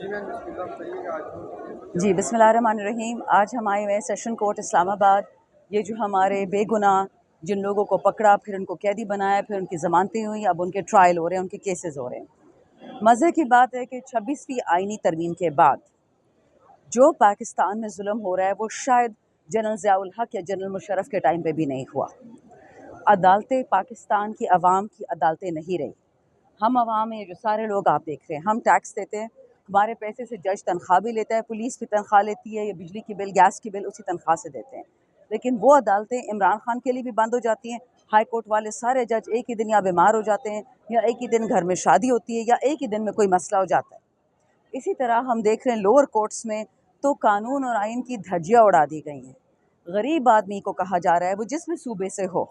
جی बिस्मिल्लाहिर्रहमानिर्रहीम। आज हम आए हुए हैं सेशन कोर्ट इस्लामाबाद। ये जो हमारे बेगुनाह जिन लोगों को पकड़ा, फिर उनको कैदी बनाया, फिर उनकी ज़मानतें हुई, अब उनके ट्रायल हो रहे हैं, उनके केसेस हो रहे हैं। मज़े की बात है कि 26वीं आईनी तरमीम के बाद जो पाकिस्तान में जुल्म हो रहा है वो शायद जनरल ज़ियाउल हक या जनरल मुशर्रफ के टाइम पे भी नहीं हुआ। अदालतें पाकिस्तान की आवाम की अदालतें नहीं रही। हम आवाम में ये जो सारे लोग आप देख रहे हैं, हम टैक्स देते हैं, हमारे पैसे से जज तनख्वाह भी लेता है, पुलिस भी तनख्वाह लेती है, या बिजली की बिल, गैस की बिल उसी तनख्वाह से देते हैं। लेकिन वो अदालतें इमरान खान के लिए भी बंद हो जाती हैं। हाई कोर्ट वाले सारे जज एक ही दिन या बीमार हो जाते हैं, या एक ही दिन घर में शादी होती है, या एक ही दिन में कोई मसला हो जाता है। इसी तरह हम देख रहे हैं लोअर कोर्ट्स में तो कानून और आइन की धज्जियाँ उड़ा दी गई हैं। गरीब आदमी को कहा जा रहा है, वो जिस भी सूबे से हो,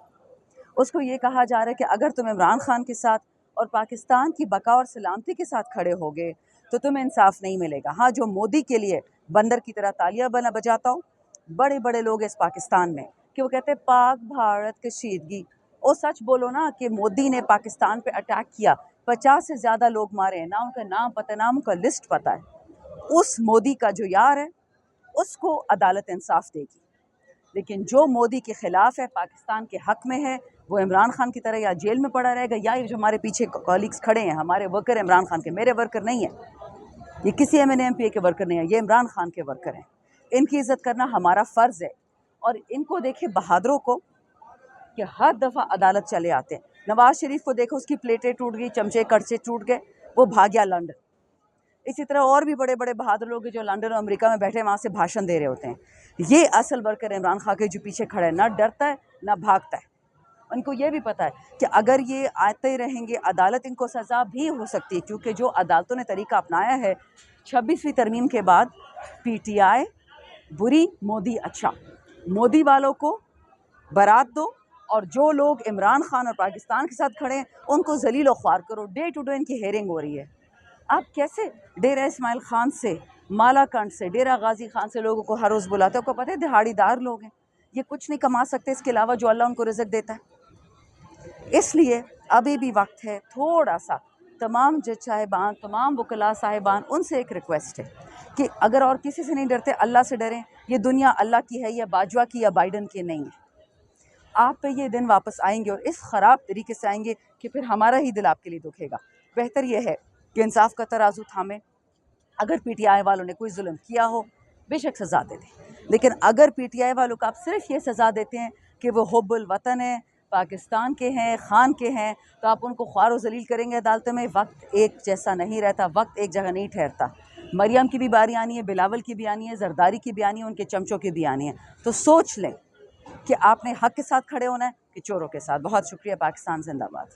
उसको ये कहा जा रहा है कि अगर तुम इमरान खान के साथ और पाकिस्तान की बका और सलामती के साथ खड़े होगे तो तुम्हें इंसाफ नहीं मिलेगा। हाँ, जो मोदी के लिए बंदर की तरह तालियां बजाता हो, बड़े बड़े लोग इस पाकिस्तान में कि वो कहते हैं पाक भारत कशीदगी। ओ सच बोलो ना कि मोदी ने पाकिस्तान पे अटैक किया, 50 से ज़्यादा लोग मारे हैं, ना उनका नाम पता, ना उनका लिस्ट पता है। उस मोदी का जो यार है उसको अदालत इंसाफ देगी, लेकिन जो मोदी के खिलाफ है, पाकिस्तान के हक में है, वो इमरान खान की तरह या जेल में पड़ा रहेगा, या ये जो हमारे पीछे कॉलीग्स खड़े हैं, हमारे वर्कर इमरान खान के, मेरे वर्कर नहीं है, ये किसी MNA-MPA के वर्कर नहीं है, ये इमरान खान के वर्कर हैं। इनकी इज्जत करना हमारा फ़र्ज़ है। और इनको देखे बहादुरों को कि हर दफ़ा अदालत चले आते हैं। नवाज शरीफ को देखो, उसकी प्लेटें टूट गई, चमचे कड़चे टूट गए, वो भाग गया लंदन। इसी तरह और भी बड़े बड़े बहादुर लोग जो लंदन और अमेरिका में बैठे वहाँ से भाषण दे रहे होते हैं। ये असल वर्कर इमरान खान के जो पीछे खड़ा है, ना डरता है ना भागता है। उनको ये भी पता है कि अगर ये आते रहेंगे अदालत इनको सज़ा भी हो सकती है, क्योंकि जो अदालतों ने तरीका अपनाया है 26वीं तरमीम के बाद, PTI बुरी, मोदी अच्छा। मोदी वालों को बरात दो, और जो लोग इमरान खान और पाकिस्तान के साथ खड़े हैं उनको जलील व ख्वार करो। डे टू डे इनकी हेयरिंग हो रही है। आप कैसे डेरा इस्माइल खान से, मालाकंड से, डेरा गाजी खान से लोगों को हर रोज़ बुलाते हो? आपको पता है दिहाड़ीदार लोग हैं, ये कुछ नहीं कमा सकते इसके अलावा जो अल्लाह उनको रिज़्क देता है। इसलिए अभी भी वक्त है, थोड़ा सा तमाम जज साहिबान, तमाम वकला साहिबान, उनसे एक रिक्वेस्ट है कि अगर और किसी से नहीं डरते, अल्लाह से डरें। ये दुनिया अल्लाह की है, या बाजवा की या बाइडन की नहीं है। आप पे ये दिन वापस आएंगे और इस ख़राब तरीके से आएंगे कि फिर हमारा ही दिल आपके लिए दुखेगा। बेहतर ये है कि इंसाफ का तराजू थामे। अगर PTI वालों ने कोई जुल्म किया हो, बेशक सज़ा दे दें, लेकिन अगर PTI वालों को आप सिर्फ ये सज़ा देते हैं कि वो हुब्बुल वतन है, पाकिस्तान के हैं, खान के हैं, तो आप उनको ख्वार व जलील करेंगे अदालतों में। वक्त एक जैसा नहीं रहता, वक्त एक जगह नहीं ठहरता। मरियम की भी बारी आनी है, बिलावल की भी आनी है, जरदारी की भी आनी है, उनके चमचों की भी आनी है। तो सोच लें कि आपने हक के साथ खड़े होना है कि चोरों के साथ। बहुत शुक्रिया। पाकिस्तान जिंदाबाद।